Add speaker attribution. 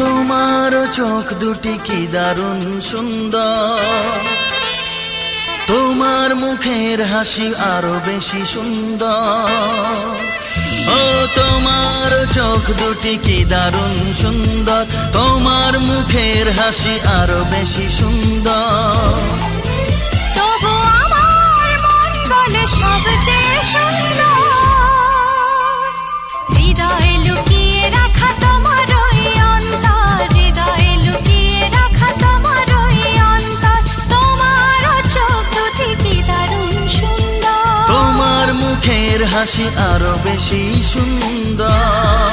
Speaker 1: তোমার চোখ দুটি কি দারুণ সুন্দর, তোমার মুখের হাসি আরো বেশি সুন্দর। ও তোমার চোখ দুটি কি দারুণ সুন্দর, তোমার মুখের হাসি আরো বেশি সুন্দর।
Speaker 2: তবু আমার মন বলে সবচেয়ে সুন্দর, হৃদয়ে লুকিয়ে রাখা তোমার ওই অন্তর, হৃদয়ে লুকিয়ে রাখা তোমার ওই অন্তর। তোমার চোখ দুটি কি দারুণ সুন্দর,
Speaker 1: তোমার মুখের হাসি আরো বেশি সুন্দর।